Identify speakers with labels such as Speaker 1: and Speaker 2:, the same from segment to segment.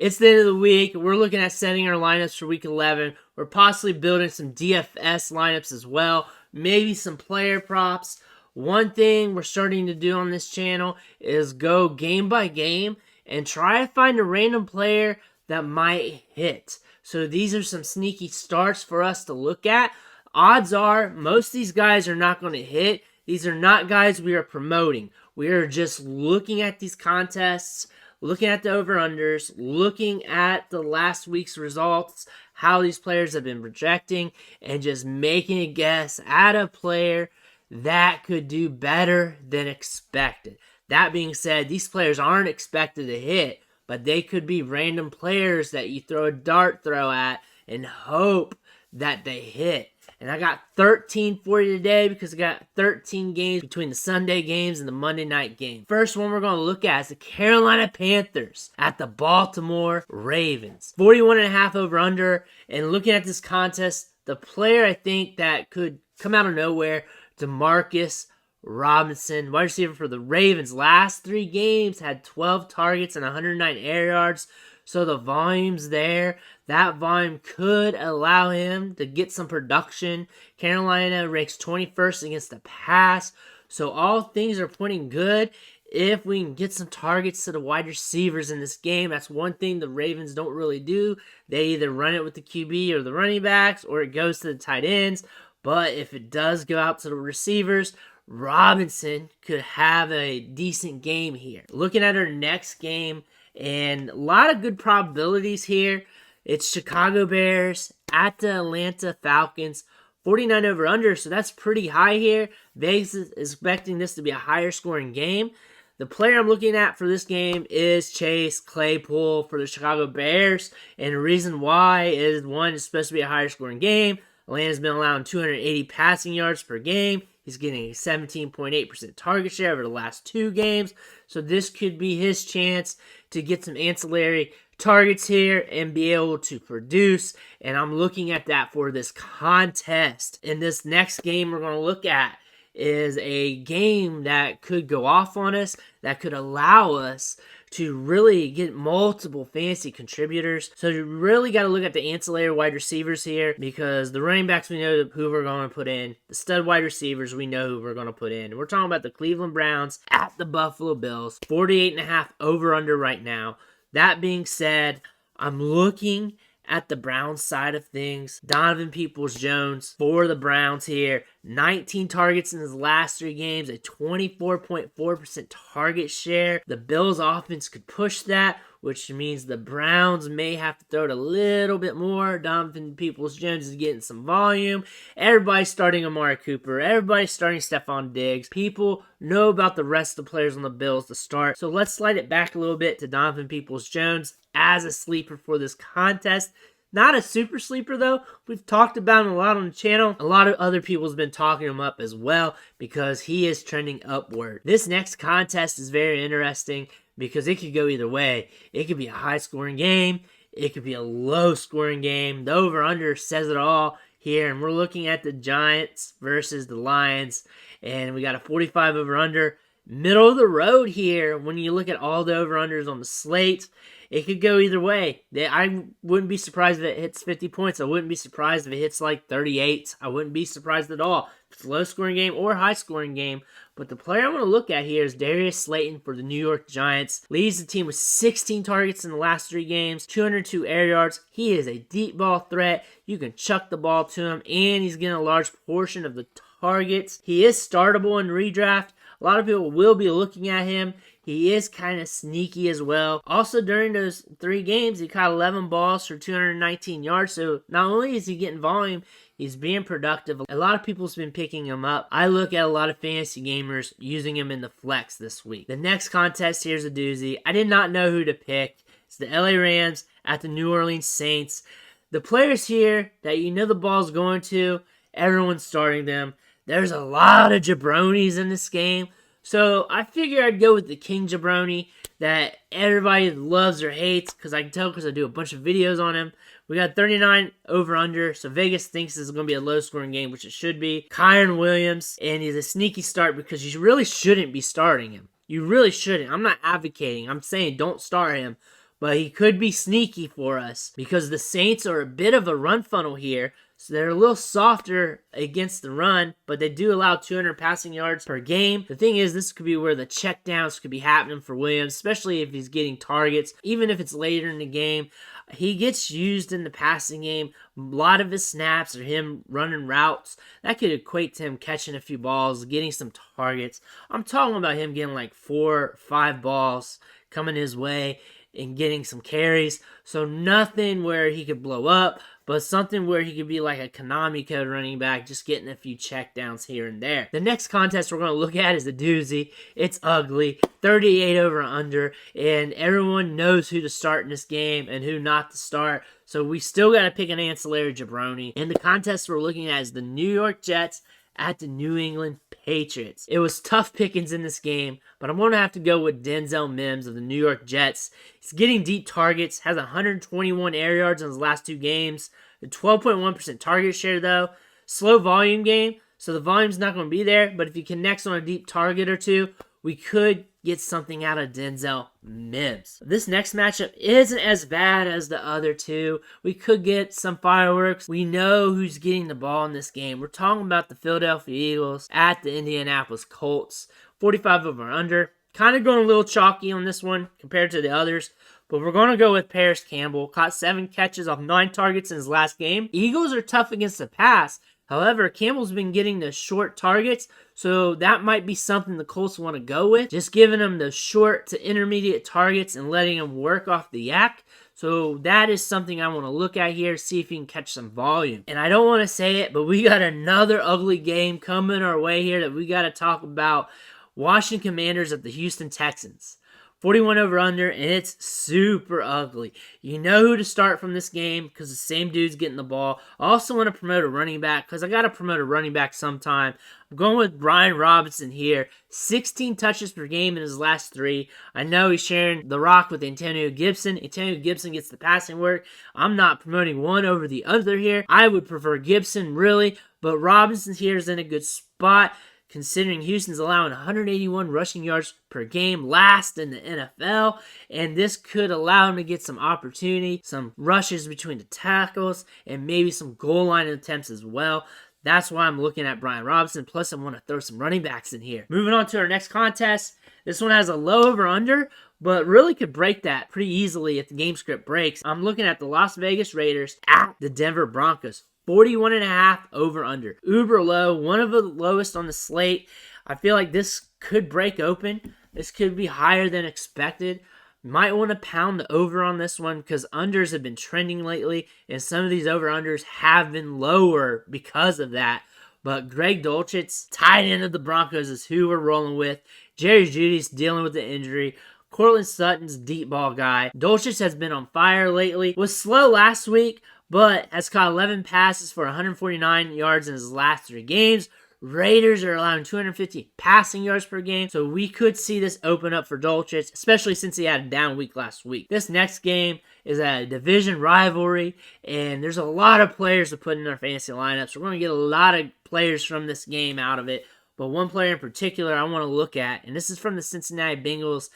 Speaker 1: It's the end of the week. We're looking at setting our lineups for week 11. We're possibly building some DFS lineups as well. Maybe some player props. One thing we're starting to do on this channel is go game by game and try to find a random player that might hit. So these are some sneaky starts for us to look at. Odds are most of these guys are not going to hit. These are not guys we are promoting. We are just looking at these contests, looking at the over-unders, looking at the last week's results, how these players have been projecting, and just making a guess at a player that could do better than expected. That being said, these players aren't expected to hit, but they could be random players that you throw a dart throw at and hope that they hit. And I got 13 for you today because I got 13 games between the Sunday games and the Monday night game. First one we're going to look at is the Carolina Panthers at the Baltimore Ravens. 41.5 over under. And looking at this contest, the player I think that could come out of nowhere, Demarcus Robinson, wide receiver for the Ravens. Last 3 games had 12 targets and 109 air yards. So the volume's there. That volume could allow him to get some production. Carolina ranks 21st against the pass. So all things are pointing good if we can get some targets to the wide receivers in this game. That's one thing the Ravens don't really do. They either run it with the QB or the running backs, or it goes to the tight ends. But if it does go out to the receivers, Robinson could have a decent game here. Looking at our next game, and a lot of good probabilities here. It's Chicago Bears at the Atlanta Falcons. 49 over under, so that's pretty high here. Vegas is expecting this to be a higher scoring game. The player I'm looking at for this game is Chase Claypool for the Chicago Bears. And the reason why is, one, it's supposed to be a higher scoring game. Atlanta's been allowing 280 passing yards per game. He's getting a 17.8% target share over the last 2 games. So this could be his chance to get some ancillary targets here and be able to produce. And I'm looking at that for this contest. And this next game we're going to look at is a game that could go off on us, that could allow us to really get multiple fantasy contributors. So you really got to look at the ancillary wide receivers here, because the running backs, we know who we're going to put in. The stud wide receivers, we know who we're going to put in. We're talking about the Cleveland Browns at the Buffalo Bills. 48.5 over under right now. That being said, I'm looking at the Browns side of things. Donovan PeoplesJones for the Browns here. 19 targets in his last 3 games, a 24.4% target share. The Bills offense could push that, which means the Browns may have to throw it a little bit more. Donovan PeoplesJones is getting some volume. Everybody's starting Amari Cooper. Everybody's starting Stephon Diggs. People know about the rest of the players on the Bills to start. So let's slide it back a little bit to Donovan PeoplesJones as a sleeper for this contest. Not a super sleeper, though. We've talked about him a lot on the channel. A lot of other people have been talking him up as well because he is trending upward. This next contest is very interesting because it could go either way. It could be a high-scoring game. It could be a low-scoring game. The over-under says it all here, and we're looking at the Giants versus the Lions, and we got a 45 over-under. Middle of the road here when you look at all the over-unders on the slate. It could go either way. I wouldn't be surprised if it hits 50 points. I wouldn't be surprised if it hits like 38. I wouldn't be surprised at all if it's a low-scoring game or high-scoring game. But the player I'm going to look at here is Darius Slayton for the New York Giants. Leads the team with 16 targets in the last 3 games, 202 air yards. He is a deep ball threat. You can chuck the ball to him, and he's getting a large portion of the targets. He is startable in redraft. A lot of people will be looking at him. He is kind of sneaky as well. Also, during those 3 games, he caught 11 balls for 219 yards. So not only is he getting volume, he's being productive. A lot of people's been picking him up. I look at a lot of fantasy gamers using him in the flex this week. The next contest, here's a doozy. I did not know who to pick. It's the LA Rams at the New Orleans Saints. The players here that you know the ball's going to, everyone's starting them. There's a lot of jabronis in this game. So I figure I'd go with the King Jabroni that everybody loves or hates, because I can tell because I do a bunch of videos on him. We got 39 over under, so Vegas thinks this is going to be a low scoring game, which it should be. Kyron Williams, and he's a sneaky start because you really shouldn't be starting him. You really shouldn't. I'm not advocating. I'm saying don't start him. but he could be sneaky for us because the Saints are a bit of a run funnel here. So they're a little softer against the run, but they do allow 200 passing yards per game. The thing is, this could be where the checkdowns could be happening for Williams, especially if he's getting targets, even if it's later in the game. He gets used in the passing game. A lot of his snaps are him running routes. That could equate to him catching a few balls, getting some targets. I'm talking about him getting like 4 or 5 balls coming his way and getting some carries. So nothing where he could blow up, but something where he could be like a Konami code running back, just getting a few checkdowns here and there. The next contest we're going to look at is a doozy. It's ugly. 38 over under, and everyone knows who to start in this game and who not to start. So we still got to pick an ancillary jabroni. And the contest we're looking at is the New York Jets at the New England Patriots. It was tough pickings in this game, but I'm going to have to go with Denzel Mims of the New York Jets. He's getting deep targets, has 121 air yards in his last 2 games, a 12.1% target share though. Slow volume game, so the volume's not going to be there, but if he connects on a deep target or two, we could get something out of Denzel Mims. This next matchup isn't as bad as the other two. We could get some fireworks. We know who's getting the ball in this game. We're talking about the Philadelphia Eagles at the Indianapolis Colts. 45 over under. Kind of going a little chalky on this one compared to the others, but we're going to go with Paris Campbell. Caught 7 catches off 9 targets in his last game. Eagles are tough against the pass. However, Campbell's been getting the short targets, so that might be something the Colts want to go with. Just giving him the short to intermediate targets and letting him work off the yak. So that is something I want to look at here, see if he can catch some volume. And I don't want to say it, but we got another ugly game coming our way here that we got to talk about. Washington Commanders at the Houston Texans. 41 over under, and it's super ugly. You know who to start from this game because the same dude's getting the ball. I also want to promote a running back because I got to promote a running back sometime. I'm going with Brian Robinson here. 16 touches per game in his last 3. I know he's sharing the rock with Antonio Gibson. Antonio Gibson gets the passing work. I'm not promoting one over the other here. I would prefer Gibson, really, but Robinson here is in a good spot, considering Houston's allowing 181 rushing yards per game, last in the NFL, and this could allow him to get some opportunity, some rushes between the tackles, and maybe some goal line attempts as well. That's why I'm looking at Brian Robinson, plus I want to throw some running backs in here. Moving on to our next contest. This one has a low over-under, but really could break that pretty easily if the game script breaks. I'm looking at the Las Vegas Raiders at the Denver Broncos. 41.5 over under. Uber low, one of the lowest on the slate. I feel like this could break open. This could be higher than expected. Might want to pound the over on this one because unders have been trending lately, and some of these over-unders have been lower because of that. But Greg Dulcich, tight end of the Broncos, is who we're rolling with. Jerry Jeudy's dealing with the injury. Cortland Sutton's deep ball guy. Dulcich has been on fire lately. Was slow last week, but has caught 11 passes for 149 yards in his last 3 games. Raiders are allowing 250 passing yards per game, so we could see this open up for Dulcich, especially since he had a down week last week. This next game is a division rivalry, and there's a lot of players to put in our fantasy lineups. We're going to get a lot of players from this game out of it, but one player in particular I want to look at, and this is from the Cincinnati Bengals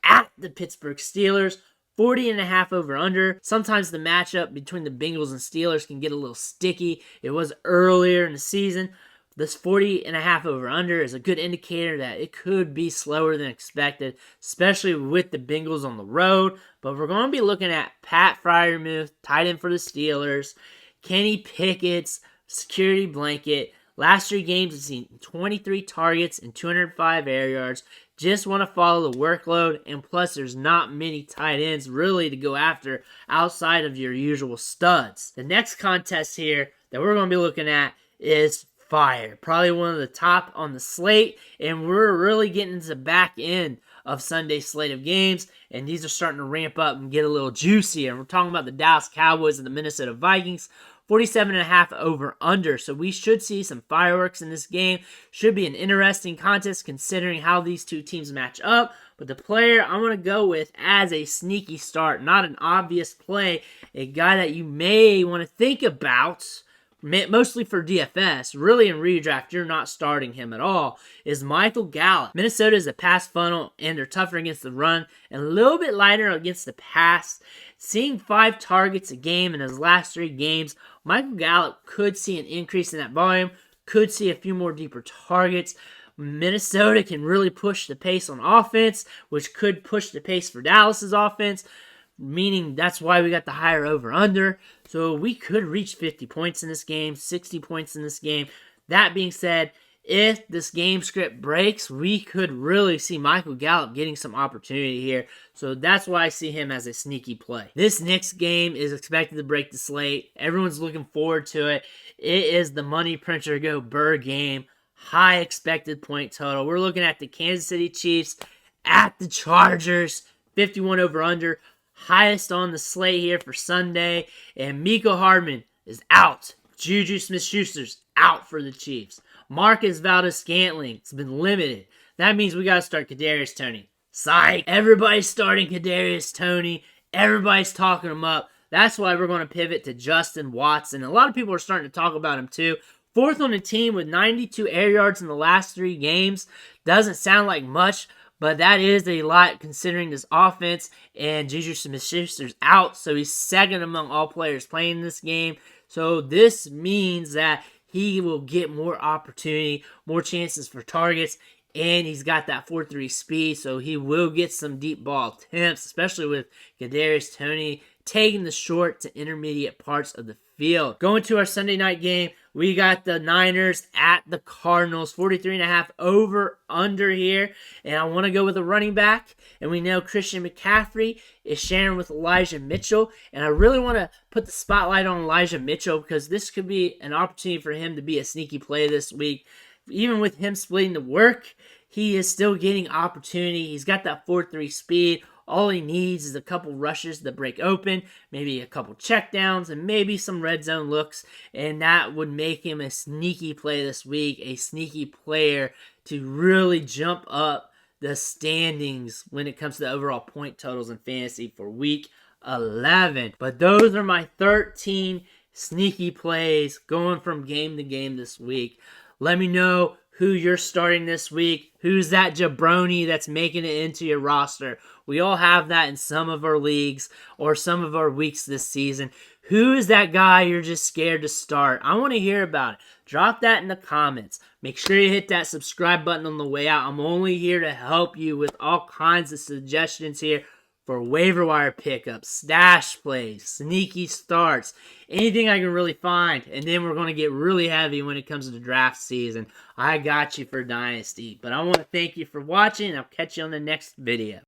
Speaker 1: at the Pittsburgh Steelers. 40.5 over under. Sometimes the matchup between the Bengals and Steelers can get a little sticky. It was earlier in the season. This 40.5 over under is a good indicator that it could be slower than expected, especially with the Bengals on the road. But we're going to be looking at Pat Freiermuth, tight end for the Steelers, Kenny Pickett's security blanket. Last 3 games, he's seen 23 targets and 205 air yards. Just want to follow the workload, and plus there's not many tight ends really to go after outside of your usual studs. The next contest here that we're going to be looking at is fire. Probably one of the top on the slate, and we're really getting into the back end of Sunday's slate of games, and these are starting to ramp up and get a little juicier. We're talking about the Dallas Cowboys and the Minnesota Vikings. 47.5 over under. So we should see some fireworks in this game. Should be an interesting contest considering how these two teams match up. But the player I'm going to go with as a sneaky start, not an obvious play, a guy that you may want to think about, mostly for DFS, really in redraft, you're not starting him at all, is Michael Gallup. Minnesota is a pass funnel, and they're tougher against the run and a little bit lighter against the pass. Seeing 5 targets a game in his last 3 games, Michael Gallup could see an increase in that volume, could see a few more deeper targets. Minnesota can really push the pace on offense, which could push the pace for Dallas's offense, meaning that's why we got the higher over-under. So we could reach 50 points in this game, 60 points in this game. That being said, if this game script breaks, we could really see Michael Gallup getting some opportunity here. So that's why I see him as a sneaky play. This next game is expected to break the slate. Everyone's looking forward to it. It is the money printer go Burr game. High expected point total. We're looking at the Kansas City Chiefs at the Chargers. 51 over under. Highest on the slate here for Sunday. And Mecole Hardman is out. Juju Smith-Schuster's out for the Chiefs. Marcus Valdes-Scantling has been limited. That means we got to start Kadarius Tony. Psych. Everybody's starting Kadarius Tony. Everybody's talking him up. That's why we're going to pivot to Justin Watson. A lot of people are starting to talk about him too. 4th on the team with 92 air yards in the last 3 games. Doesn't sound like much, but that is a lot considering this offense. And Juju Smith-Schuster's out, so he's 2nd among all players playing this game. So this means that he will get more opportunity, more chances for targets, and he's got that 4.3 speed, so he will get some deep ball attempts, especially with Kadarius Tony taking the short to intermediate parts of the field. Going to our Sunday night game, we got the Niners at the Cardinals, 43.5 over under here, and I want to go with a running back, and we know Christian McCaffrey is sharing with Elijah Mitchell, and I really want to put the spotlight on Elijah Mitchell because this could be an opportunity for him to be a sneaky play this week. Even with him splitting the work, he is still getting opportunity. He's got that 4.3 speed. All he needs is a couple rushes to break open, maybe a couple checkdowns, and maybe some red zone looks, and that would make him a sneaky play this week, a sneaky player to really jump up the standings when it comes to the overall point totals in fantasy for week 11. But those are my 13 sneaky plays going from game to game this week. Let me know who you're starting this week. Who's that jabroni that's making it into your roster? We all have that in some of our leagues or some of our weeks this season. Who is that guy you're just scared to start? I want to hear about it. Drop that in the comments. Make sure you hit that subscribe button on the way out. I'm only here to help you with all kinds of suggestions here for waiver wire pickups, stash plays, sneaky starts, anything I can really find. And then we're going to get really heavy when it comes to the draft season. I got you for Dynasty. But I want to thank you for watching, and I'll catch you on the next video.